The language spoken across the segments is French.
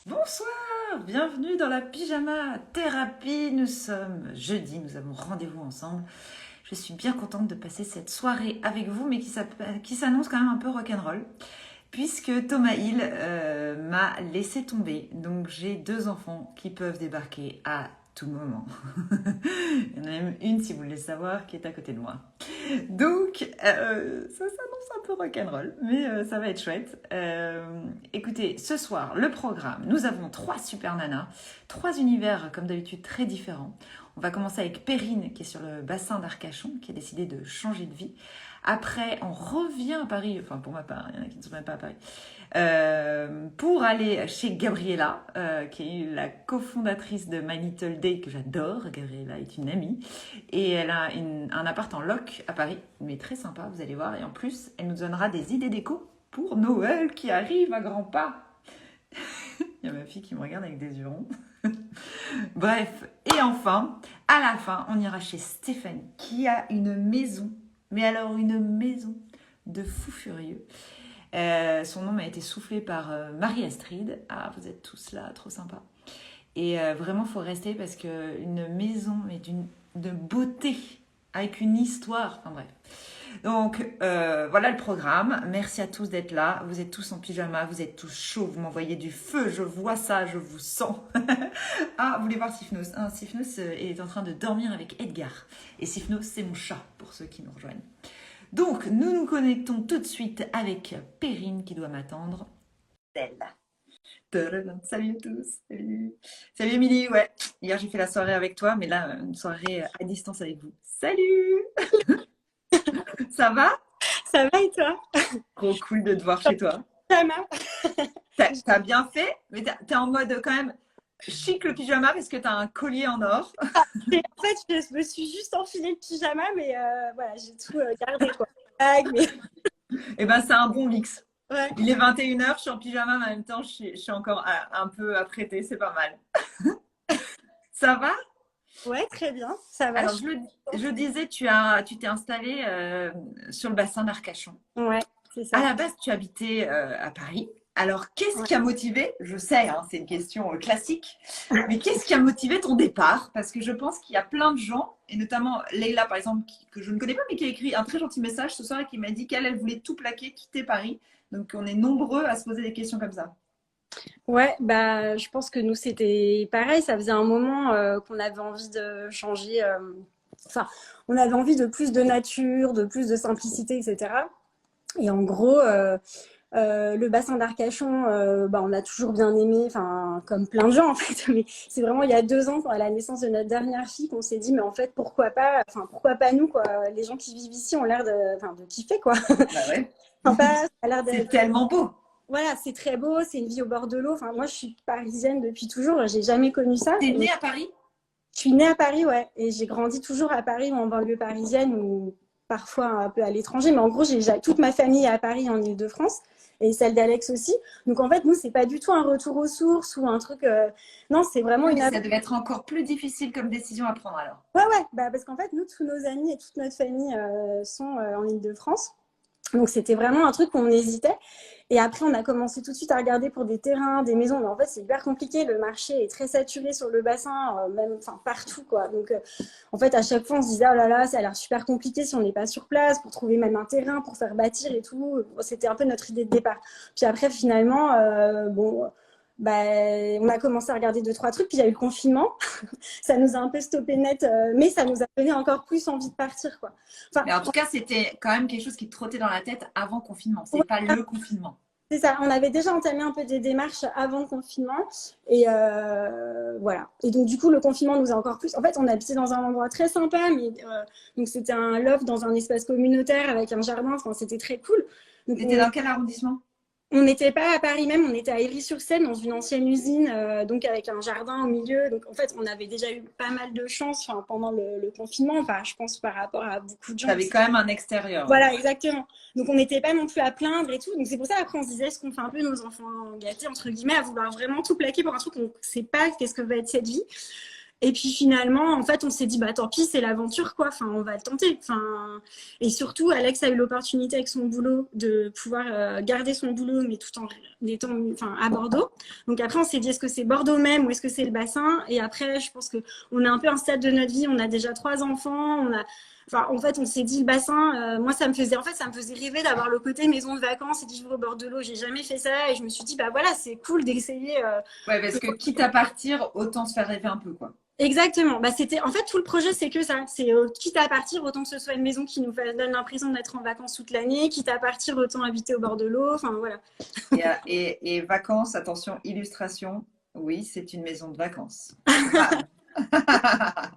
Bonsoir, bienvenue dans la pyjama thérapie. Nous sommes jeudi, nous avons rendez-vous ensemble. Je suis bien contente de passer cette soirée avec vous, mais qui s'annonce quand même un peu rock'n'roll, puisque Thomas Hill m'a laissé tomber. Donc j'ai deux enfants qui peuvent débarquer à tout moment. Il y en a même une, si vous voulez savoir, qui est à côté de moi. Donc, ça s'annonce un peu rock'n'roll, mais ça va être chouette. Écoutez, ce soir, le programme, nous avons trois super nanas, trois univers, comme d'habitude, très différents. On va commencer avec Perrine, qui est sur le bassin d'Arcachon, qui a décidé de changer de vie. Après, on revient à Paris, enfin pour ma part, il y en a qui ne sont même pas à Paris, pour aller chez Gabriella, qui est la cofondatrice de My Little Day, que j'adore. Gabriella est une amie. Et elle a un appart en loc à Paris, mais très sympa, vous allez voir. Et en plus, elle nous donnera des idées déco pour Noël qui arrive à grands pas. Il y a ma fille qui me regarde avec des yeux ronds. Bref, et enfin, à la fin, on ira chez Stéphanie, qui a une maison, mais alors une maison de fou furieux. Son nom m'a été soufflé par Marie-Astrid. Ah, vous êtes tous là, trop sympa. Et vraiment, il faut rester parce qu'une maison est de beauté, avec une histoire. Enfin bref. Donc, voilà le programme. Merci à tous d'être là. Vous êtes tous en pyjama, vous êtes tous chauds, vous m'envoyez du feu. Je vois ça, je vous sens. Ah, vous voulez voir Sifnos? Sifnos est en train de dormir avec Edgar. Et Sifnos, c'est mon chat, pour ceux qui nous rejoignent. Donc, nous nous connectons tout de suite avec Perrine qui doit m'attendre. Salut à tous. Salut. Salut Émilie, ouais. Hier, j'ai fait la soirée avec toi, mais là, une soirée à distance avec vous. Salut. Ça va? Ça va et toi? Trop cool de te voir chez toi. Pyjama. T'as bien fait, mais t'es en mode quand même chic le pyjama parce que t'as un collier en or. En fait, je me suis juste enfilé le pyjama, mais voilà, j'ai tout gardé quoi. Mais... Et ben, c'est un bon mix. Ouais. Il est 21h, je suis en pyjama, mais en même temps, je suis encore un peu apprêtée, c'est pas mal. Ça va? Ouais, très bien, ça va. Alors, je disais, tu t'es installée sur le bassin d'Arcachon. Ouais, c'est À ça. la base, tu habitais à Paris. Alors, qu'est-ce Ouais. qui a motivé? Je sais, hein, c'est une question classique, mais qu'est-ce qui a motivé ton départ? Parce que je pense qu'il y a plein de gens, et notamment Leïla, par exemple, que je ne connais pas, mais qui a écrit un très gentil message ce soir et qui m'a dit qu'elle voulait tout plaquer, quitter Paris. Donc, on est nombreux à se poser des questions comme ça. Ouais, bah, je pense que nous, c'était pareil. Ça faisait un moment qu'on avait envie de changer. Enfin, on avait envie de plus de nature, de plus de simplicité, etc. Et en gros, le bassin d'Arcachon, bah, on a toujours bien aimé, enfin, comme plein de gens en fait. Mais c'est vraiment il y a 2 ans, à la naissance de notre dernière fille, qu'on s'est dit, mais en fait, pourquoi pas nous, quoi. Les gens qui vivent ici ont l'air de kiffer, quoi. Bah ouais, Sympa, ça a l'air c'est d'être. tellement beau. Voilà, c'est très beau, c'est une vie au bord de l'eau. Enfin, moi, je suis parisienne depuis toujours, j'ai jamais connu ça. T'es Et née à Paris? je suis née à Paris, ouais, et j'ai grandi toujours à Paris ou en banlieue parisienne ou parfois un peu à l'étranger. Mais en gros, j'ai toute ma famille est à Paris en Île-de-France et celle d'Alex aussi. Donc en fait, nous, c'est pas du tout un retour aux sources ou un truc. Non, c'est vraiment Oui, une. mais ça devait être encore plus difficile comme décision à prendre alors. Ouais, ouais, bah, parce qu'en fait, nous, tous nos amis et toute notre famille sont en Île-de-France. Donc c'était vraiment un truc qu'on hésitait. Et après, on a commencé tout de suite à regarder pour des terrains, des maisons. Mais en fait, c'est hyper compliqué. Le marché est très saturé sur le bassin, même, enfin, partout, quoi. Donc, en fait, à chaque fois, on se disait, oh là là, ça a l'air super compliqué si on n'est pas sur place pour trouver même un terrain, pour faire bâtir et tout. Bon, c'était un peu notre idée de départ. Puis après, finalement, bon, bah, on a commencé à regarder 2, 3 trucs. Puis il y a eu le confinement. Ça nous a un peu stoppé net, mais ça nous a donné encore plus envie de partir, quoi. Enfin, Mais en tout cas, c'était quand même quelque chose qui te trottait dans la tête avant confinement. C'est pas le confinement. c'est ça, on avait déjà entamé un peu des démarches avant le confinement et voilà. Et donc du coup le confinement nous a encore plus. En fait, on habitait dans un endroit très sympa, mais donc c'était un loft dans un espace communautaire avec un jardin. Enfin, c'était très cool. Donc T'étais dans quel arrondissement? on n'était pas à Paris même, on était à Ivry-sur-Seine dans une ancienne usine, donc avec un jardin au milieu. Donc en fait, on avait déjà eu pas mal de chance pendant le confinement, enfin, je pense par rapport à beaucoup de gens. T'avais quand même un extérieur. Voilà, exactement. Donc on n'était pas non plus à plaindre et tout. Donc c'est pour ça après on se disait, est-ce qu'on fait un peu nos enfants gâtés, entre guillemets, à vouloir vraiment tout plaquer pour un truc qu'on ne sait pas qu'est-ce que va être cette vie. Et puis finalement, en fait, on s'est dit, bah tant pis, c'est l'aventure, quoi. Enfin, on va le tenter. Enfin, et surtout, Alex a eu l'opportunité avec son boulot de pouvoir garder son boulot, mais tout en étant, enfin, à Bordeaux. Donc après, on s'est dit, est-ce que c'est Bordeaux même ou est-ce que c'est le bassin? Et après, je pense que on est un peu à un stade de notre vie. On a déjà 3 enfants. Enfin, en fait, on s'est dit le bassin. Moi, ça me faisait rêver d'avoir le côté maison de vacances et de vivre au bord de l'eau. J'ai jamais fait ça et je me suis dit, bah voilà, c'est cool d'essayer. Ouais, parce que quitte à partir, autant se faire rêver un peu, quoi. Exactement. Bah, c'était en fait tout le projet, c'est que ça. C'est quitte à partir, autant que ce soit une maison qui nous donne l'impression d'être en vacances toute l'année. Quitte à partir, autant habiter au bord de l'eau. Enfin voilà. Et vacances, attention, illustration. Oui, c'est une maison de vacances. Ah.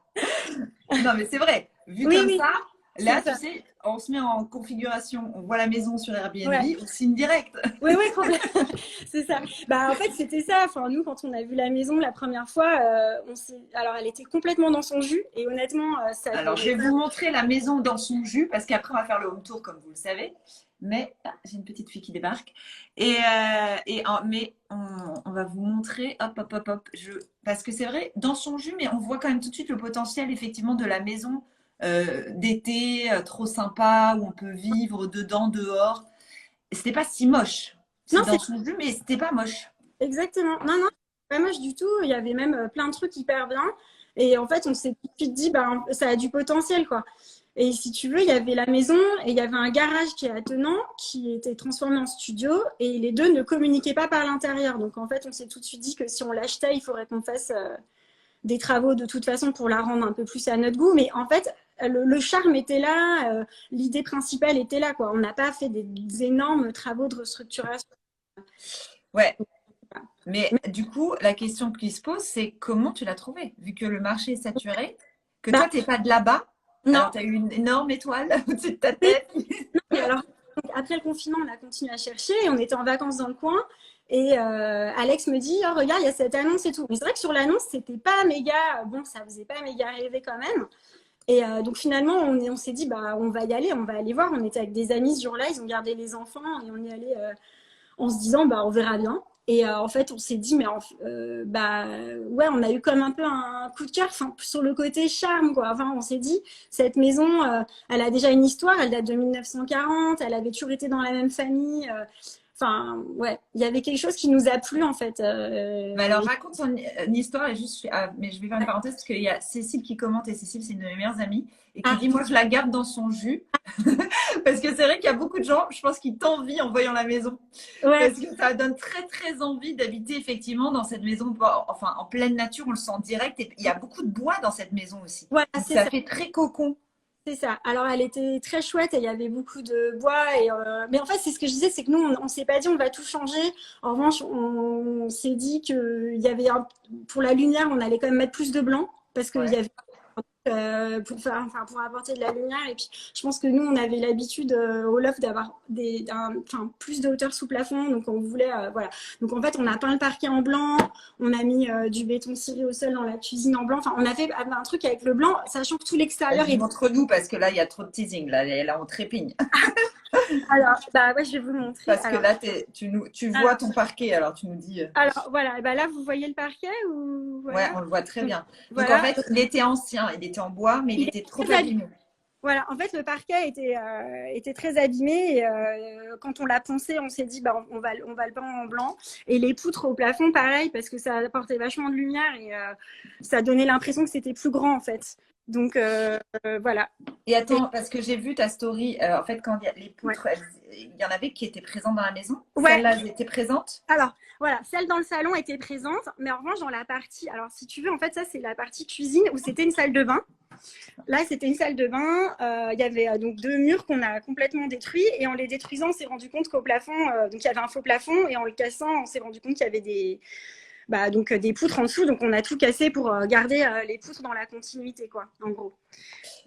Non, mais c'est vrai. Vu Oui, comme oui, ça, c'est là, tu ça. sais, on se met en configuration, on voit la maison sur Airbnb, Ouais. on signe direct. Oui, oui, complètement. C'est ça. Bah, en fait, c'était ça. Enfin, nous, quand on a vu la maison la première fois, alors, elle était complètement dans son jus. Et honnêtement, ça Alors, je faisait vais vous montrer la maison dans son jus, parce qu'après, on va faire le home tour, comme vous le savez. Mais j'ai une petite fille qui débarque. Mais on va vous montrer, hop, hop, hop, hop. Parce que c'est vrai, dans son jus, mais on voit quand même tout de suite le potentiel, effectivement, de la maison d'été, trop sympa, où on peut vivre dedans, dehors. C'était pas si moche. Non, C'est dans c'est son jus, mais c'était pas moche. exactement. Non, non, pas moche du tout. Il y avait même plein de trucs hyper bien. Et en fait, on s'est tout de suite dit, bah, ça a du potentiel, quoi. Et si tu veux, il y avait la maison et il y avait un garage qui est attenant, qui était transformé en studio. Et les deux ne communiquaient pas par l'intérieur. Donc, en fait, on s'est tout de suite dit que si on l'achetait, il faudrait qu'on fasse des travaux de toute façon pour la rendre un peu plus à notre goût. Mais en fait, le charme était là, l'idée principale était là, quoi. On n'a pas fait des énormes travaux de restructuration. Ouais. Mais du coup, la question qui se pose, c'est comment tu l'as trouvé? Vu que le marché est saturé, que toi, Bah, tu n'es pas de là-bas, alors non. tu as eu une énorme étoile au-dessus de ta tête. Et alors, donc, après le confinement, on a continué à chercher et on était en vacances dans le coin. Et Alex me dit, oh, regarde, il y a cette annonce et tout. Mais c'est vrai que sur l'annonce, c'était pas méga, bon, ça faisait pas méga rêver quand même. Et donc finalement, on s'est dit, bah, on va y aller, on va aller voir. On était avec des amis ce jour-là, ils ont gardé les enfants et on y allait en se disant, bah, on verra bien. Et en fait, on s'est dit, mais bah, ouais, on a eu comme un peu un coup de cœur sur le côté charme, quoi. Enfin, on s'est dit, cette maison, elle a déjà une histoire, elle date de 1940, elle avait toujours été dans la même famille. Enfin, ouais, il y avait quelque chose qui nous a plu, en fait. Mais alors, raconte une histoire et juste, mais je vais faire une parenthèse parce qu'il y a Cécile qui commente et Cécile, c'est une de mes meilleures amies et qui Ah, dit, moi, je la garde dans son jus. Parce que c'est vrai qu'il y a beaucoup de gens, je pense, qui t'envient en voyant la maison. ouais, Parce que ça donne très, très envie d'habiter effectivement dans cette maison, enfin, en pleine nature, on le sent direct. Et il y a beaucoup de bois dans cette maison aussi. voilà, Donc, c'est ça ça. fait très cocon. C'est ça. Alors, elle était très chouette et il y avait beaucoup de bois. Mais en fait, c'est ce que je disais, c'est que nous, on s'est pas dit on va tout changer. En revanche, on s'est dit qu'il y avait pour la lumière, on allait quand même mettre plus de blanc parce qu'il y Ouais. avait pour apporter de la lumière. Et puis, je pense que nous, on avait l'habitude au loft d'avoir plus de hauteur sous plafond. Donc, on voulait, voilà. Donc, en fait, on a peint le parquet en blanc. On a mis du béton ciré au sol dans la cuisine en blanc. Enfin, on a fait un truc avec le blanc, sachant que tout l'extérieur Vas-y, est. montre-nous parce que là, il y a trop de teasing. Là on trépigne. Alors, bah ouais, je vais vous le montrer. Parce que là, tu vois Alors, ton parquet. Alors, tu nous dis. alors, voilà. Bah là, vous voyez le parquet ou Ouais, voilà. on le voit très Donc, bien. Donc, en voilà. fait, il était ancien. Il était en bois, mais il Il est était trop très abîmé. abîmé. Voilà, en fait, le parquet était très abîmé. Et, quand on l'a poncé, on s'est dit, bah, on va le peindre en blanc. Et les poutres au plafond, pareil, parce que ça apportait vachement de lumière et ça donnait l'impression que c'était plus grand, en fait. Donc, voilà. Et Et, attends, parce que j'ai vu ta story. En fait, quand il y a les ouais. poutres, il y en avait qui étaient présentes dans la maison. Ouais, Celles-là, elles étaient présentes. alors, voilà, celle dans le salon était présente, mais en revanche, dans la partie, alors si tu veux, en fait, ça, c'est la partie cuisine où c'était une salle de bain. Là, c'était une salle de bain. Il y avait donc 2 murs qu'on a complètement détruits. Et en les détruisant, on s'est rendu compte qu'au plafond, donc il y avait un faux plafond. Et en le cassant, on s'est rendu compte qu'il y avait des poutres en dessous. Donc, on a tout cassé pour garder les poutres dans la continuité, quoi, en gros.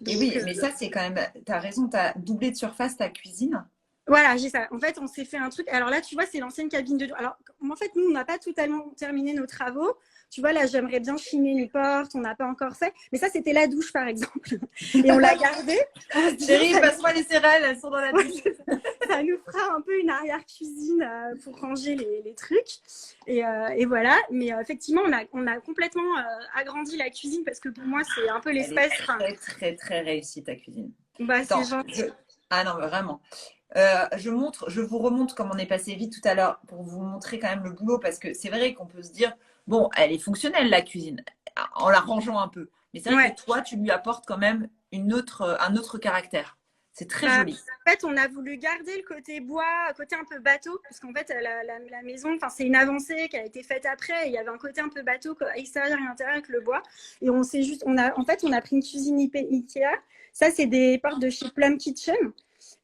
Et Donc, oui, mais ça, c'est quand même. Tu as raison, tu as doublé de surface ta cuisine. Voilà, j'ai ça. En fait, on s'est fait un truc. Alors là, tu vois, c'est l'ancienne cabine de douche. Alors, en fait, nous, on n'a pas totalement terminé nos travaux. Tu vois, là, j'aimerais bien chiner une porte. On n'a pas encore fait. Mais ça, c'était la douche, par exemple. Et on l'a gardée en se disant, Chérie, passe-moi les céréales, elles sont dans la douche. ça nous fera un peu une arrière-cuisine pour ranger les trucs. Et voilà. Mais effectivement, on a complètement agrandi la cuisine parce que pour moi, c'est un peu Elle est l'espace. Enfin, très, très, très réussie, ta cuisine. bah, c'est Attends, gentil. ah non, mais vraiment. Je vous remonte comme on est passé vite tout à l'heure pour vous montrer quand même le boulot parce que c'est vrai qu'on peut se dire, bon, elle est fonctionnelle la cuisine en la rangeant un peu. Mais c'est vrai Ouais. que toi, tu lui apportes quand même un autre caractère. C'est très Bah, joli. en fait, on a voulu garder le côté bois, côté un peu bateau, parce qu'en fait, la maison, c'est une avancée qui a été faite après. Et il y avait un côté un peu bateau, extérieur et intérieur avec le bois. Et on s'est juste, en fait, on a pris une cuisine Ikea. Ça, c'est des portes de chez Plum Kitchen.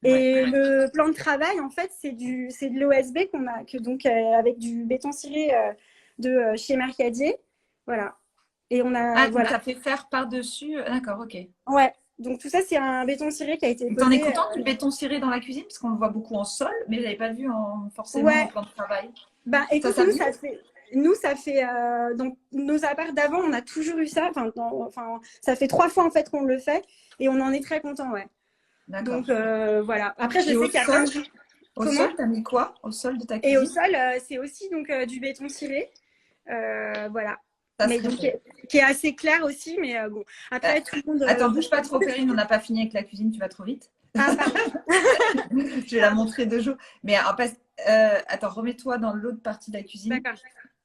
Ouais. Et le plan de travail, en fait, c'est de l'OSB avec du béton ciré de chez Mercadier. Voilà. Et on a, Ah, donc voilà. tu as fait faire par-dessus. D'accord, ok. Ouais. Donc tout ça, c'est un béton ciré qui a été T'en es posé. content du béton ciré dans la cuisine parce qu'on le voit beaucoup en sol, mais je l'avais pas vu forcément en Ouais. plan de travail. Bah, Ça, écoute, ça vient. nous, ça fait, donc, nos apparts d'avant, on a toujours eu ça. Enfin, ça fait 3 fois, en fait, qu'on le fait et on en est très content, ouais. Donc, D'accord. voilà. Après, je Et sais au qu'il y a plein sol, de... au Comment? sol, t'as mis quoi? Au sol de ta Et au cuisine? sol, c'est aussi donc du béton ciré. Voilà. Ça se Mais donc, répond. qui est assez clair aussi, mais bon. Euh, Après, tout le monde... Attends, bouge pas trop, Perrine, on n'a pas fini avec la cuisine, tu vas trop vite. Ah, pardon. Je vais la Pardon. montrer de jour. Mais attends, remets-toi dans l'autre partie de la cuisine. D'accord.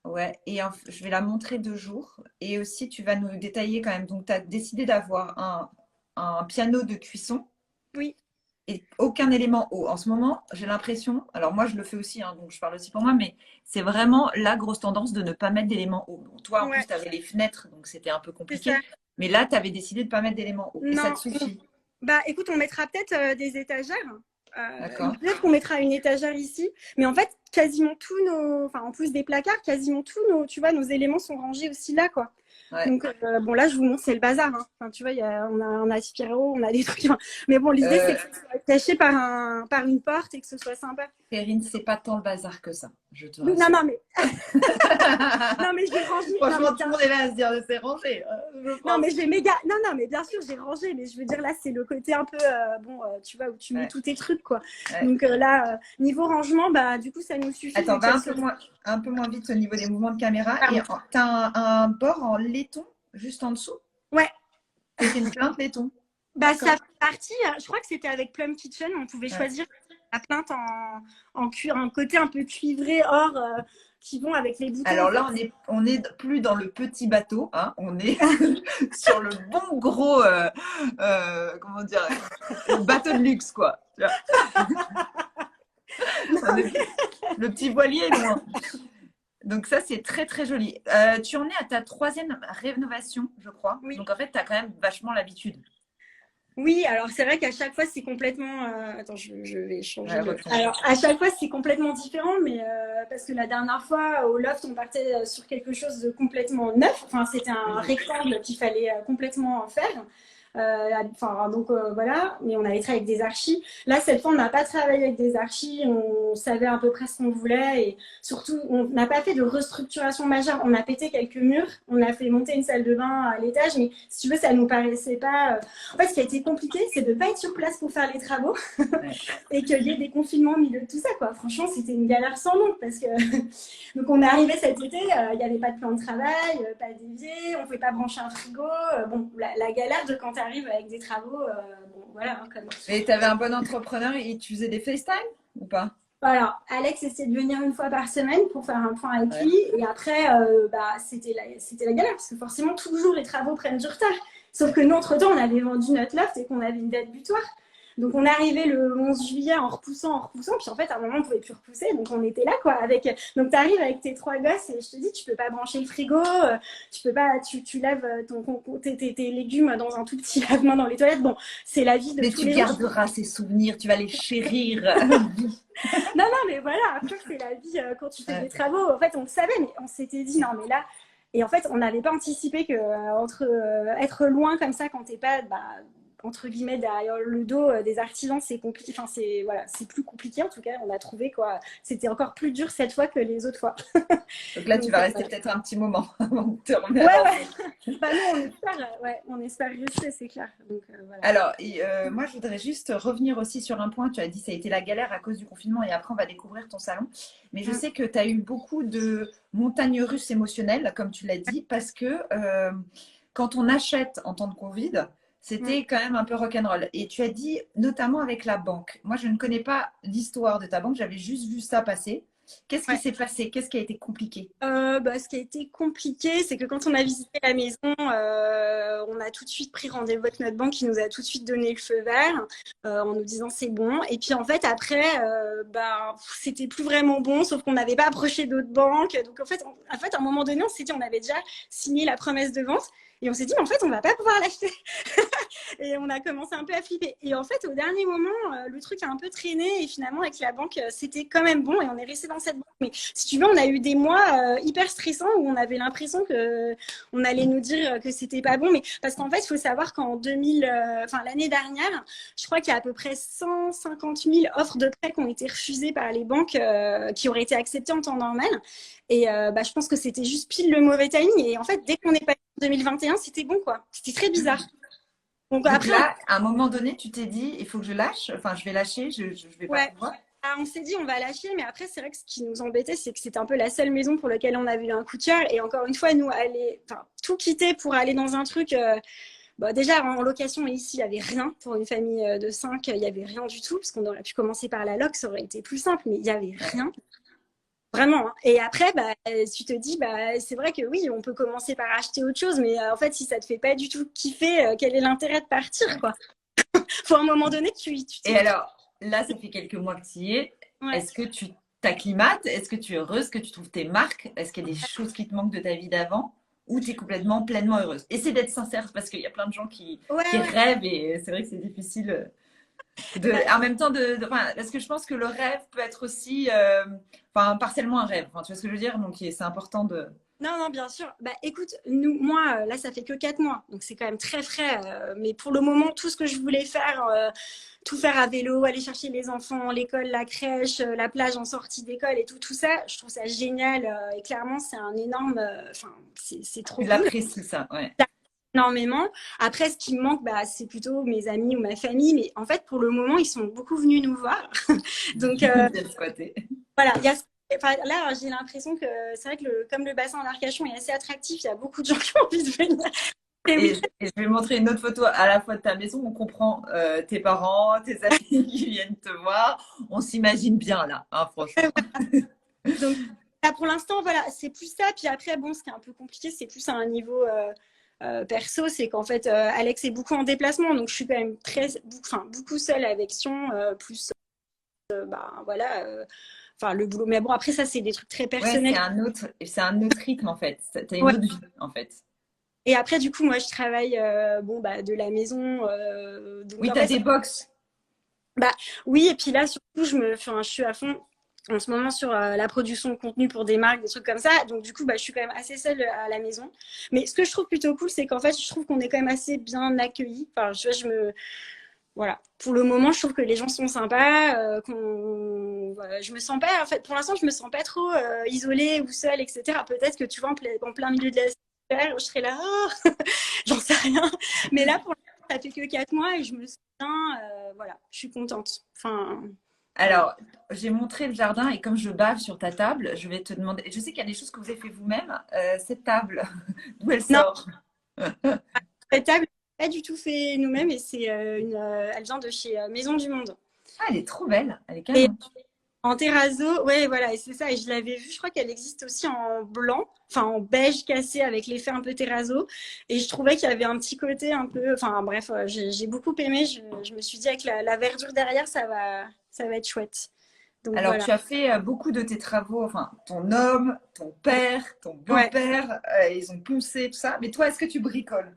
Ouais, et je vais la montrer de jour. Et aussi, tu vas nous détailler quand même. Donc, tu as décidé d'avoir un piano de cuisson Oui. et aucun élément haut. En ce moment, j'ai l'impression, alors moi je le fais aussi, hein, donc je parle aussi pour moi, mais c'est vraiment la grosse tendance de ne pas mettre d'éléments hauts. Bon, toi, en plus, Ouais, tu avais les fenêtres, donc c'était un peu c'est ça. compliqué. Mais là, tu avais décidé de ne pas mettre d'éléments hauts. Et ça te Non, suffit. bah écoute, on mettra peut-être des étagères. D'accord? Peut-être qu'on mettra une étagère ici. Mais en fait, quasiment tous nos, enfin en plus des placards, quasiment tous nos, tu vois, nos éléments sont rangés aussi là, quoi. Ouais. Donc bon là, je vous montre, c'est le bazar. Hein. Enfin, tu vois, on a un aspiro, on a des trucs. Hein. Mais bon, l'idée c'est Euh, que ce soit caché par une porte et que ce soit sympa. Perrine, c'est pas tant le bazar que ça, je te Oui, non, rassure. non, mais non, mais j'ai rangé. Non, mais Franchement, tout le monde est là à se dire c'est rangé, je non, pense. mais j'ai méga. Non, non, mais bien sûr, j'ai rangé. Mais je veux dire, là, c'est le côté un peu, bon, tu vois, où tu mets Ouais, tous tes trucs, quoi. ouais. Donc là, niveau rangement, bah, du coup, ça nous suffit Attends, vu va qu'elle se. un peu moins vite au niveau des mouvements de caméra. Et Pardon. tu as un bord en laiton juste en dessous. Ouais, C'était une plainte laiton. bah, ça D'accord. fait partie. Je crois que c'était avec Plum Kitchen. On pouvait Ouais. choisir la plainte en cuir, un côté un peu cuivré, or, qui vont avec les boutons, en Alors là, fait. on est plus dans le petit bateau, hein, on est sur le bon gros, comment dire, le bateau de luxe, quoi. Tu vois. On est- le petit voilier est loin. Donc ça, c'est très, très joli. Tu en es à ta troisième rénovation, je crois. Oui. Donc en fait, tu as quand même vachement l'habitude. Oui, alors c'est vrai qu'à chaque fois c'est complètement. Attends, je vais changer Ouais, le. retourne. Alors à chaque fois c'est complètement différent, mais parce que la dernière fois au loft on partait sur quelque chose de complètement neuf. Enfin c'était un rectangle qu'il fallait complètement faire. Enfin donc voilà, mais on avait travaillé avec des archis. Là cette fois on n'a pas travaillé avec des archis, on savait à peu près ce qu'on voulait et surtout on n'a pas fait de restructuration majeure. On a pété quelques murs, on a fait monter une salle de bain à l'étage, mais si tu veux ça nous paraissait pas. En fait, ce qui a été compliqué, c'est de ne pas être sur place pour faire les travaux Ouais. et qu'il y ait des confinements au milieu de tout ça, quoi. Franchement, c'était une galère sans nom parce que donc on est arrivé cet été, il n'y avait pas de plan de travail, pas d'évier, on ne pouvait pas brancher un frigo. Bon, la galère de quand tu arrives avec des travaux, bon, voilà. Hein, comme... Et tu avais un bon entrepreneur et tu faisais des FaceTime ou pas? Alors, Alex essayait de venir une fois par semaine pour faire un point avec Ouais. lui. Et après, bah, c'était la galère parce que forcément, toujours les travaux prennent du retard. Sauf que nous, entre-temps, on avait vendu notre loft et qu'on avait une date butoir. Donc, on est arrivé le 11 juillet en repoussant. Puis en fait, à un moment, on ne pouvait plus repousser. Donc, on était là, quoi. Donc, tu arrives avec tes 3 gosses et je te dis, tu ne peux pas brancher le frigo. Tu peux pas, tu laves tes légumes dans un tout petit lavement dans les toilettes. Bon, c'est la vie de Mais tous tu les jours. garderas ces souvenirs, tu vas les chérir. Non, non, mais voilà, après, c'est la vie quand tu fais des travaux. En fait, on le savait, mais on s'était dit, non, mais là. Et en fait, on n'avait pas anticipé que entre être loin comme ça quand t'es pas. Bah, entre guillemets, derrière le dos des artisans, c'est compliqué. Enfin, voilà, c'est plus compliqué en tout cas. On a trouvé quoi. C'était encore plus dur cette fois que les autres fois. Donc là, tu Donc, vas rester voilà. peut-être un petit moment avant de te Ouais, remettre. ouais. Bah, nous, on espère rester, c'est clair. Donc, voilà. Alors, moi, je voudrais juste revenir aussi sur un point. Tu as dit que ça a été la galère à cause du confinement et après, on va découvrir ton salon. Mais je Mm. sais que tu as eu beaucoup de montagnes russes émotionnelles, comme tu l'as dit, parce que quand on achète en temps de Covid, Mm. c'était quand même un peu rock'n'roll. Et tu as dit, notamment avec la banque. Moi, je ne connais pas l'histoire de ta banque, j'avais juste vu ça passer. Qu'est-ce qui Ouais. s'est passé? Qu'est-ce qui a été compliqué? Bah, ce qui a été compliqué, c'est que quand on a visité la maison, on a tout de suite pris rendez-vous avec notre banque qui nous a tout de suite donné le feu vert en nous disant c'est bon. Et puis en fait, après, bah, c'était plus vraiment bon, sauf qu'on n'avait pas approché d'autres banques. Donc en fait, à un moment donné, on s'est dit, on avait déjà signé la promesse de vente. Et on s'est dit, mais en fait, on va pas pouvoir l'acheter. Et on a commencé un peu à flipper. Et en fait, au dernier moment, le truc a un peu traîné. Et finalement, avec la banque, c'était quand même bon. Et on est resté dans cette banque. Mais si tu veux, on a eu des mois hyper stressants où on avait l'impression qu'on allait nous dire que c'était pas bon. Mais parce qu'en fait, il faut savoir qu'en 2000, enfin, l'année dernière, je crois qu'il y a à peu près 150 000 offres de prêts qui ont été refusées par les banques qui auraient été acceptées en temps normal. Et bah, je pense que c'était juste pile le mauvais timing. Et en fait, dès qu'on est passé en 2021, c'était bon, quoi. C'était très bizarre. Donc Donc après, là, à un moment donné, tu t'es dit, il faut que je lâche. Enfin, je vais lâcher, je ne vais pas ouais. pouvoir. Ah, on s'est dit on va lâcher, mais après c'est vrai que ce qui nous embêtait, c'est que c'était un peu la seule maison pour laquelle on avait eu un coup de cœur. Et encore une fois, nous aller, enfin tout quitter pour aller dans un truc. Bah, déjà en location ici, il y avait rien pour une famille de 5, il y avait rien du tout, parce qu'on aurait pu commencer par la loc, ça aurait été plus simple, mais il y avait rien. Vraiment, hein. Et après, bah, tu te dis, bah, c'est vrai que oui, on peut commencer par acheter autre chose, mais en fait, si ça te fait pas du tout kiffer, quel est l'intérêt de partir, quoi? Faut à un moment donné que tu Et t'y retrouves. alors, là, ça fait quelques mois que tu y es. Ouais. Est-ce que tu t'acclimates? Est-ce que tu es heureuse? Est-ce que tu trouves tes marques? Est-ce qu'il y a des choses qui te manquent de ta vie d'avant? Ou tu es complètement, pleinement heureuse? Essaie d'être sincère parce qu'il y a plein de gens Ouais, qui ouais. rêvent et c'est vrai que c'est difficile Bah, en même temps, enfin, parce que je pense que le rêve peut être aussi, enfin, partiellement un rêve. Enfin, tu vois ce que je veux dire? Donc, c'est important de. non, non, bien sûr. Bah, écoute, moi, là, ça fait que 4 mois, donc c'est quand même très frais. Mais pour le moment, tout ce que je voulais faire, tout faire à vélo, aller chercher les enfants, l'école, la crèche, la plage en sortie d'école et tout ça, je trouve ça génial. Et clairement, c'est un énorme, enfin, c'est trop Tu cool. l'apprécies, ça, ouais. Énormément. Après, ce qui me manque, bah, c'est plutôt mes amis ou ma famille. Mais en fait, pour le moment, ils sont beaucoup venus nous voir. Donc, Bien squatté. voilà, il y a enfin, là, j'ai l'impression que c'est vrai que comme le bassin d'Arcachon est assez attractif, il y a beaucoup de gens qui ont envie de venir. Et oui, Et je vais montrer une autre photo à la fois de ta maison. On comprend tes parents, tes amis qui viennent te voir. On s'imagine bien là, hein, franchement. donc là, pour l'instant, voilà, c'est plus ça. Puis après, bon, ce qui est un peu compliqué, c'est plus à un niveau perso, c'est qu'en fait, Alex est beaucoup en déplacement, donc je suis quand même beaucoup seule avec Sion, plus, bah, voilà, enfin, le boulot. Mais bon, après, ça, c'est des trucs très Ouais, personnels. c'est un autre rythme en fait. T'as une Ouais. autre vie en fait. Et après, du coup, moi, je travaille bon, bah, de la maison. Donc, Oui, en t'as fait, des box. bah, oui, et puis là, surtout, enfin, je suis à fond en ce moment sur la production de contenu pour des marques, des trucs comme ça. Donc, du coup, bah, je suis quand même assez seule à la maison. Mais ce que je trouve plutôt cool, c'est qu'en fait, je trouve qu'on est quand même assez bien accueillis. Enfin, voilà. Pour le moment, je trouve que les gens sont sympas, voilà, je me sens pas, en fait, pour l'instant, je me sens pas trop isolée ou seule, etc. Peut-être que tu vois, en plein milieu de la sphère, je serais là, oh, j'en sais rien. Mais là, pour l'instant, ça fait que 4 mois et je me sens bien, voilà, je suis contente. Enfin, voilà. Alors, j'ai montré le jardin et comme je bave sur ta table, je vais te demander. Je sais qu'il y a des choses que vous avez fait vous-même. Cette table, d'où elle Non, sort? cette table, pas du tout fait nous-mêmes et elle vient de chez Maison du Monde. Ah, elle est trop belle. Elle est Et canon. en terrazzo, ouais, voilà, et c'est ça. Et je l'avais vu, je crois qu'elle existe aussi en blanc, enfin en beige cassé avec l'effet un peu terrazzo. Et je trouvais qu'il y avait un petit côté un peu, enfin bref, j'ai beaucoup aimé. Je me suis dit avec la verdure derrière, ça va être chouette. Donc Alors, voilà. tu as fait beaucoup de tes travaux, enfin, ton homme, ton père, ton Ouais. beau-père, ils ont poncé, tout ça. Mais toi, est-ce que tu bricoles?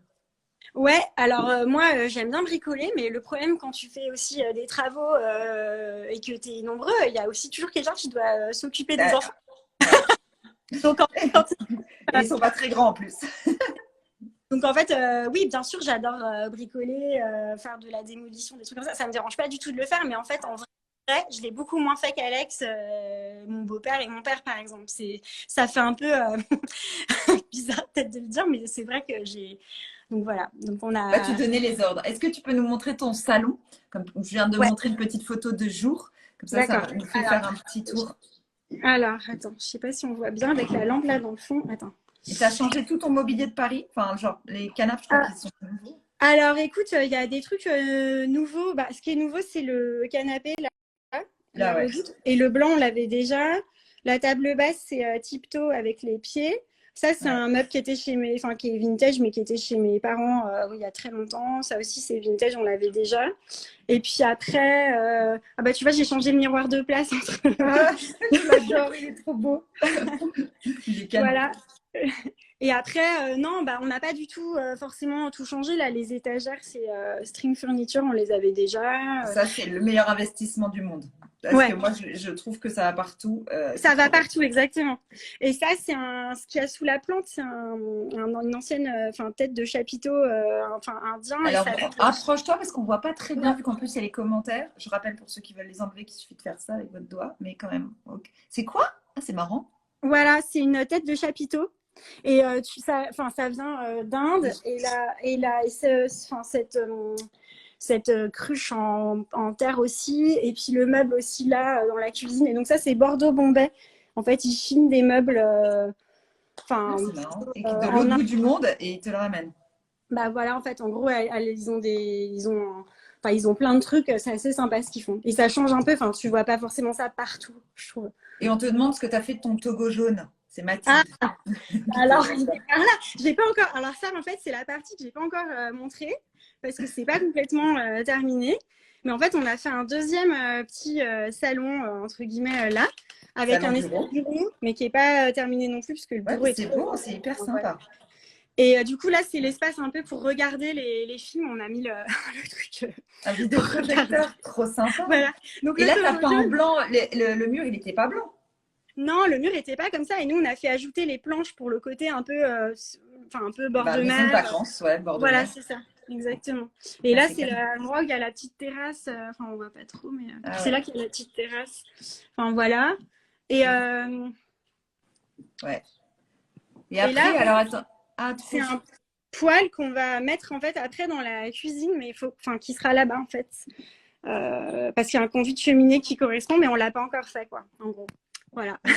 Ouais, alors moi j'aime bien bricoler, mais le problème quand tu fais aussi des travaux et que tu es nombreux, il y a aussi toujours quelqu'un qui doit s'occuper des enfants. Ouais. Donc Et ils sont pas très grands en plus. Donc en fait, oui, bien sûr, j'adore bricoler, faire de la démolition, des trucs comme ça. Ça me dérange pas du tout de le faire, mais en fait, en vrai, je l'ai beaucoup moins fait qu'Alex, mon beau-père et mon père, par exemple. Ça fait un peu bizarre peut-être de le dire, mais c'est vrai que j'ai. Donc voilà. Donc on Bah, tu a. donnais les ordres. Est-ce que tu peux nous montrer ton salon? Comme je viens de Ouais, montrer une petite photo de jour. Comme ça d'accord. nous fait faire un petit tour. Alors, attends, je sais pas si on voit bien avec la lampe là dans le fond. Attends. Et tu as changé tout ton mobilier de Paris? Enfin, genre, les canapes, je crois Ah, qu'ils sont nouveaux. alors, écoute, il y a des trucs nouveaux. Bah, ce qui est nouveau, c'est le canapé, là, la Là, ouais. redoute. Et le blanc, on l'avait déjà. La table basse, c'est Tiptoe avec les pieds. Ça, c'est Ouais. un meuble qui était chez mes, enfin, qui est vintage, mais qui était chez mes parents il y a très longtemps. Ça aussi, c'est vintage, on l'avait déjà. Et puis après, ah bah tu vois, j'ai changé le miroir de place entre. Ah, je l'adore, il est trop beau. Il est canon. Voilà. Et après, non, bah, on n'a pas du tout forcément tout changé. Là, les étagères, c'est String Furniture, on les avait déjà. Ça, c'est le meilleur investissement du monde. Parce que Ouais, moi, je trouve que ça va partout. C'est ça va trop bien. partout, exactement. Et ça, c'est ce qu'il y a sous la plante, c'est une ancienne tête de chapiteau indien. Et Alors, ça... approche-toi parce qu'on ne voit pas très bien, Ouais. vu qu'en plus, il y a les commentaires. Je rappelle pour ceux qui veulent les enlever qu'il suffit de faire ça avec votre doigt. Mais quand même, ok. C'est quoi? Ah, c'est marrant. Voilà, c'est une tête de chapiteau. Et ça vient d'Inde. Cette cruche en terre aussi. Et puis le meuble aussi là, dans la cuisine. Et donc ça, c'est Bordeaux-Bombay. En fait, ils chinent des meubles Ah, enfin, c'est marrant. Et de en l'autre bout du monde, et ils te le ramènent. bah voilà, en fait, en gros, ils ont plein de trucs, c'est assez sympa ce qu'ils font. Et ça change un peu, enfin, tu vois pas forcément ça partout, je trouve. Et on te demande ce que tu as fait de ton togo jaune. C'est Ah, Mathilde qui te alors, demande ça. j'ai pas encore. Alors ça, en fait, c'est la partie que j'ai pas encore montrée parce que c'est pas complètement terminé. Mais en fait, on a fait un deuxième petit salon entre guillemets là, avec Salon un espace bureau. bureau, mais qui est pas terminé non plus parce que le Ouais, bureau mais est c'est trop beau, grand. c'est hyper Ouais. sympa. Et du coup, là, c'est l'espace un peu pour regarder les films. On a mis le truc Un pour regarder. vidéoprojecteur, trop sympa. Voilà. Donc Et le là, tu as togo peint en jaune, blanc. Le mur, il n'était pas blanc. non, le mur était pas comme ça. Et nous, on a fait ajouter les planches pour le côté un peu, un peu bord Bah, de maison de mer. vacances, ouais, bord de Voilà, mer. c'est ça. Exactement. Et Ah, là, c'est c'est canon. l'endroit où il y a la petite terrasse. Enfin, on voit pas trop, mais Ah c'est ouais. là qu'il y a la petite terrasse. Enfin, voilà. Et, Et, euh, ouais. Et et après, là, alors attends. Ah, c'est trop. un poêle qu'on va mettre en fait après dans la cuisine, mais il faut, enfin, qui sera là-bas en fait. Parce qu'il y a un conduit de cheminée qui correspond, mais on l'a pas encore fait, quoi, en gros. Voilà. Ok.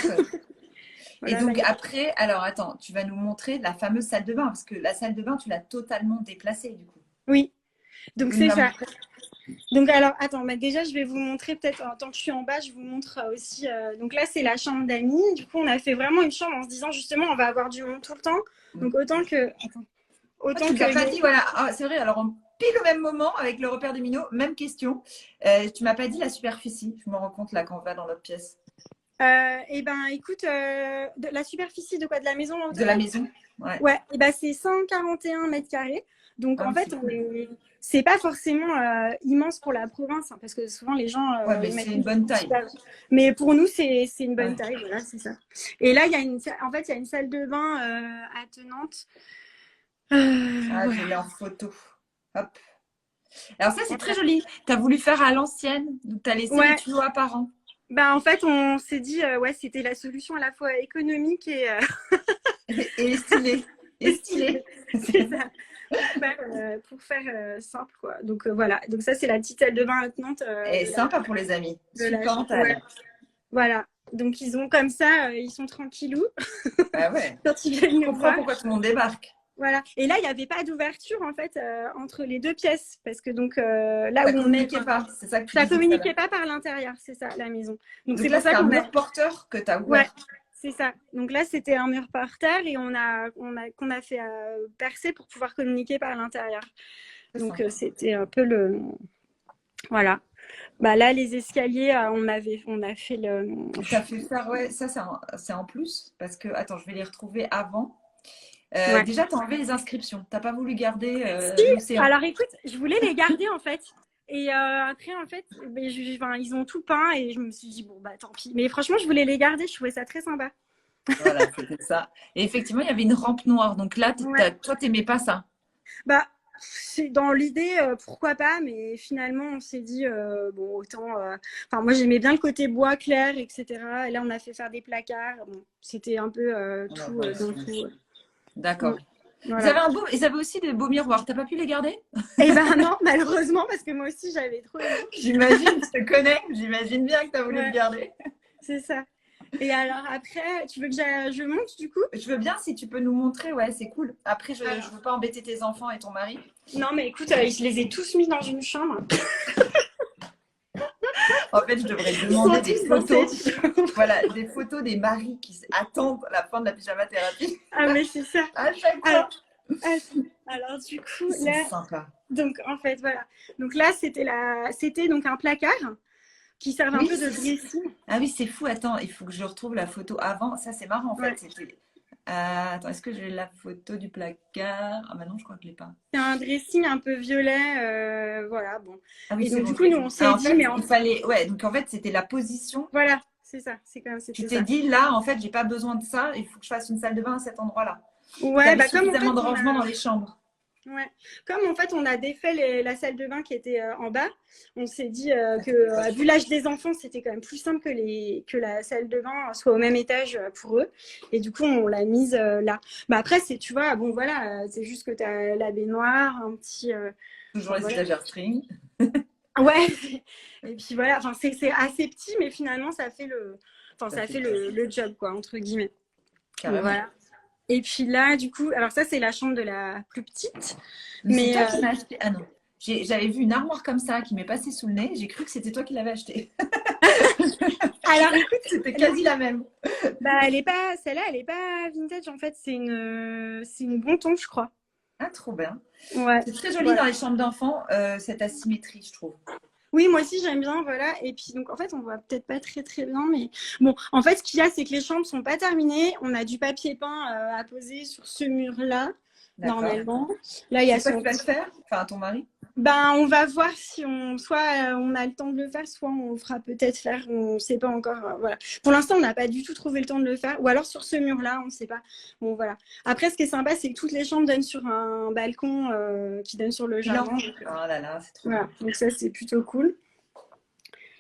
Et Voilà, là, donc après, alors attends, tu vas nous montrer la fameuse salle de bain, parce que la salle de bain, tu l'as totalement déplacée du coup. oui, Tu donc peux nous c'est la ça. montrer? Donc alors, attends, bah, déjà, je vais vous montrer peut-être, en tant que je suis en bas, je vous montre aussi. Donc là, c'est la chambre d'amis. Du coup, on a fait vraiment une chambre en se disant, justement, on va avoir du monde tout le temps. Donc autant que... Attends. Ah, Autant tu ne que... l'as pas dit, voilà. Ah, c'est vrai, alors en pile au même moment, avec le repère des minots, même question. Tu m'as pas dit la superficie. Je me rends compte là quand on va dans l'autre pièce. Eh ben, écoute, la superficie de quoi? De la maison au De la total? maison? Ouais. Ouais, et ben, c'est 141 mètres carrés. Donc, Ah, en mais c'est fait, cool. c'est pas forcément immense pour la province, hein, parce que souvent, les gens Ouais, mais c'est une imaginent. bonne taille. Mais pour nous, c'est une bonne Ouais. taille, voilà, c'est ça. Et là, en fait, il y a une salle de bain attenante. Ah, je Voilà. l'ai en photo. Hop. Alors ça, c'est très joli. Tu as voulu faire à l'ancienne, donc tu as laissé les Ouais, tuyaux apparents. bah, en fait, on s'est dit, ouais, c'était la solution à la fois économique et, Et stylé. Et stylé. c'est ça. Pour faire simple, quoi. Donc voilà. Donc ça, c'est la petite salle de bain attenante Et sympa pour les amis. de la Suite chambre. Ouais. parentale. Voilà. Donc ils ont comme ça, ils sont tranquillous Ah ouais. quand ils Je viennent nous comprends voir. pourquoi tout le monde débarque. Voilà. Et là, il n'y avait pas d'ouverture en fait entre les deux pièces parce que donc là Ça où on met, communiquait pas. C'est ça que tu ça disais tout à l'heure. communiquait pas par l'intérieur, c'est ça, la maison. Donc Donc c'est là, pour c'est ça un qu'on a, mur porteur que tu as ouais, ouvert. c'est ça. Donc là, c'était un mur par terre et qu'on a fait percer pour pouvoir communiquer par l'intérieur. C'est Donc sympa. c'était un peu le, voilà. Bah là, les escaliers, on a fait le. Tu as fait faire, ouais, ça c'est en plus. Parce que, attends, je vais les retrouver avant. Ouais. Déjà, tu as enlevé les inscriptions. Tu n'as pas voulu garder Si, l'océan. alors écoute, je voulais les garder en fait. Et après, en fait, ben, ils ont tout peint et je me suis dit, bon, bah tant pis. Mais franchement, je voulais les garder, je trouvais ça très sympa. Voilà, c'était ça. Et effectivement, il y avait une rampe noire. Donc là, Ouais. toi, t'aimais pas ça. Bah, c'est dans l'idée, pourquoi pas, mais finalement, on s'est dit, bon, autant. Enfin, moi, j'aimais bien le côté bois clair, etc. Et là, on a fait faire des placards. Bon, c'était un peu On va tout voir d'un ici. coup. Mm, D'accord. voilà. Ils avaient aussi des beaux miroirs. T'as pas pu les garder? Et ben non, malheureusement, parce que moi aussi, j'avais trop aimé. J'imagine, je te connais. J'imagine bien que t'as voulu le Ouais, garder. c'est ça. Et alors après, tu veux que je monte du coup? Je veux bien si tu peux nous montrer. Ouais, c'est cool. Après, je Alors, veux pas embêter tes enfants et ton mari. non, mais écoute, je les ai tous mis dans une chambre. En fait, je devrais te Ils sont demander des tous dans cette photos. chambre. Voilà, des photos des maris qui attendent la fin de la pyjama thérapie Ah, mais c'est ça. à chaque Alors, fois. alors, du coup, Ils sont là, sympas. donc en fait, voilà. Donc là, c'était donc un placard qui servait un Oui, peu de dressing. ah oui, c'est fou. Attends, il faut que je retrouve la photo avant. Ça, c'est marrant en fait. Ouais. C'était. Attends, est-ce que j'ai la photo du placard? Ah bah non, je crois que je l'ai pas. C'est un dressing un peu violet, voilà, bon. Ah oui, Et c'est donc bon, du je coup, l'ai nous, vu. on Ah, s'est en dit, fait, mais il fallait. Ouais, donc en fait, c'était la position. voilà, Tu c'était t'es ça. dit, là, en fait, j'ai pas besoin de ça. Il faut que je fasse une salle de bain à cet endroit-là. Il y Ouais, avait bah comme en suffisamment fait, de rangement dans les chambres. ouais. Comme en fait, on a défait la salle de bain qui était en bas, on s'est dit Ah, que, c'était pas vu l'âge des enfants, c'était quand même plus simple que la salle de bain soit au même étage pour eux. Et du coup, on l'a mise là. Bah après, tu vois, bon voilà, c'est juste que tu as la baignoire, un petit. Toujours Enfin, les voilà. étagères string. Ouais, et puis voilà, enfin, c'est assez petit, mais finalement, enfin, Ça ça fait fait le job. le job, quoi, entre guillemets. Donc Carrément. voilà. Et puis là, du coup, alors ça, c'est la chambre de la plus petite. Mais c'est Mais toi qui m'as acheté. Ah non. J'avais vu une armoire comme ça qui m'est passée sous le nez. J'ai cru que c'était toi qui l'avais achetée. alors, écoute, C'était quasi la même. bah, celle-là, elle est pas vintage en fait, c'est une bon ton, je crois. Ah, trop bien. Ouais, C'est très joli dans voilà. les chambres d'enfants, cette asymétrie, je trouve. Oui, moi aussi j'aime bien, voilà. Et puis donc en fait, on voit peut-être pas très très bien, mais bon, en fait, ce qu'il y a, c'est que les chambres sont pas terminées. On a du papier peint à poser sur ce mur-là, D'accord. normalement. Là, il y a C'est toi qui son. vas le faire? Enfin, ton mari? Ben, on va voir si soit on a le temps de le faire, soit on le fera peut-être faire. On ne sait pas encore. Voilà. Pour l'instant, on n'a pas du tout trouvé le temps de le faire. Ou alors sur ce mur-là, on ne sait pas. Bon, voilà. Après, ce qui est sympa, c'est que toutes les chambres donnent sur un balcon qui donne sur le Bilan. jardin. Oh là là, c'est trop Voilà. bien. Donc ça, c'est plutôt cool.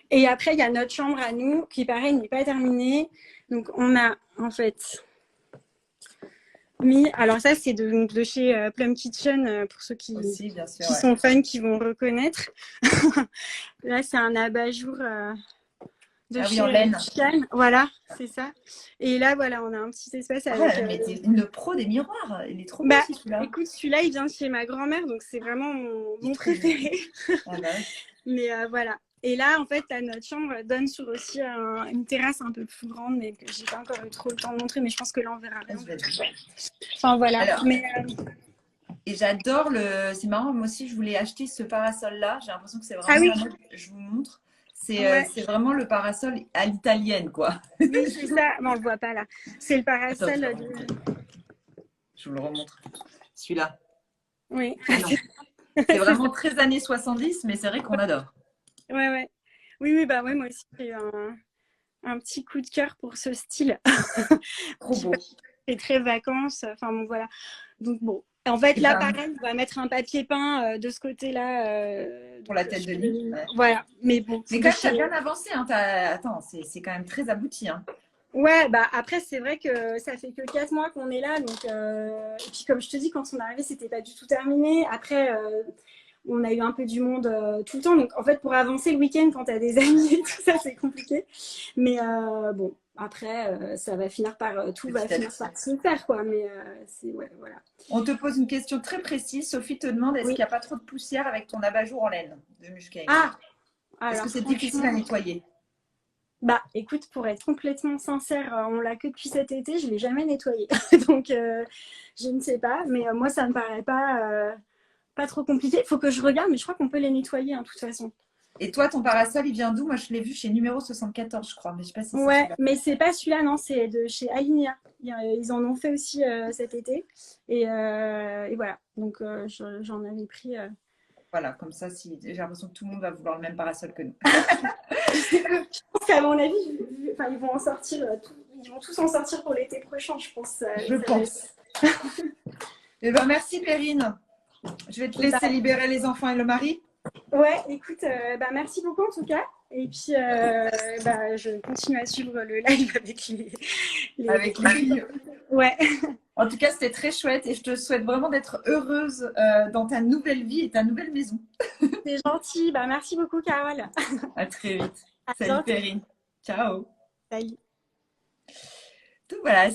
Et après, il y a notre chambre à nous qui, pareil, n'est pas terminée. Donc, on a en fait mis. Alors ça, c'est de chez Plum Kitchen pour ceux Aussi, bien sûr, qui ouais. sont fans, qui vont reconnaître. Là, c'est un abat-jour de Ah oui, en chez laine. Chican. Voilà, c'est ça. Et là, voilà, on a un petit espace avec. Ah, mais t'es une pro des miroirs. Il est trop beau Bah, aussi, celui-là. écoute, celui-là, il vient de chez ma grand-mère, donc c'est vraiment Il est mon trop joli. préféré. Ah bah ouais. Mais voilà. Et là, en fait, notre chambre donne sur aussi une terrasse un peu plus grande, mais que j'ai pas encore eu trop le temps de montrer, mais je pense que là, on verra Ah, rien. je vais le voir. Enfin, voilà. Alors, Mais et j'adore le. C'est marrant, moi aussi, je voulais acheter ce parasol-là. J'ai l'impression que c'est ah vraiment oui, la mode. Je vous montre. ouais, C'est vraiment le parasol à l'italienne, quoi. oui, c'est ça. Bon, on le voit pas là. C'est le Attends, parasol je vais de. remonter. Je vous le remontre. Celui-là. Oui, Ah non. C'est vraiment très années 70, mais c'est vrai qu'on adore. ouais, ouais. Oui, oui, bah ouais, moi aussi, j'ai eu un petit coup de cœur pour ce style. Trop beau. C'est très vacances. Enfin, bon, voilà. Donc, bon. En fait, Et là, ben, pareil, on va mettre un papier peint de ce côté-là. pour Donc, la tête de lit. Ouais. voilà. Mais bon, Mais c'est quand de même, t'as chez. bien avancé. Hein. Attends, c'est quand même très abouti. Hein. Ouais, bah après, c'est vrai que ça fait que 4 mois qu'on est là. Donc, et puis, comme je te dis, quand on est arrivé, c'était pas du tout terminé. Après, on a eu un peu du monde tout le temps. Donc, en fait, pour avancer le week-end, quand tu as des amis et tout ça, c'est compliqué. Mais bon, après, ça va finir par. Tout va Petit à finir petit. par se faire, quoi. Mais c'est. Ouais, voilà. On te pose une question très précise. Sophie te demande est-ce Oui. qu'il n'y a pas trop de poussière avec ton abat-jour en laine de Mushcake? Ah, Est-ce que alors c'est difficile à franchement. nettoyer? Bah, écoute, pour être complètement sincère, on l'a que depuis cet été, je ne l'ai jamais nettoyé. Donc, je ne sais pas. Mais moi, ça me paraît pas trop compliqué. Il faut que je regarde, mais je crois qu'on peut les nettoyer, hein, de toute façon. Et toi, ton parasol, il vient d'où? Moi, je l'ai vu chez numéro 74, je crois, mais je ne sais pas si c'est Ouais, celui-là. mais c'est pas celui-là, non, c'est de chez Alinea. Ils en ont fait aussi cet été. Et voilà. Donc, j'en avais pris. Voilà, comme ça, si... j'ai l'impression que tout le monde va vouloir le même parasol que nous. Je pense qu'à mon avis, enfin, ils vont en sortir. ils vont tous en sortir pour l'été prochain, je pense. Je pense. Eh ben, merci Perrine. Je vais te laisser libérer les enfants et le mari. Ouais, écoute, merci beaucoup en tout cas. Et puis, je continue à suivre le live avec avec les filles. Ouais. En tout cas, c'était très chouette et je te souhaite vraiment d'être heureuse dans ta nouvelle vie et ta nouvelle maison. C'est gentil. Merci beaucoup, Carole. À très vite. À Salut bientôt. Perrine. Ciao. Salut. Donc voilà.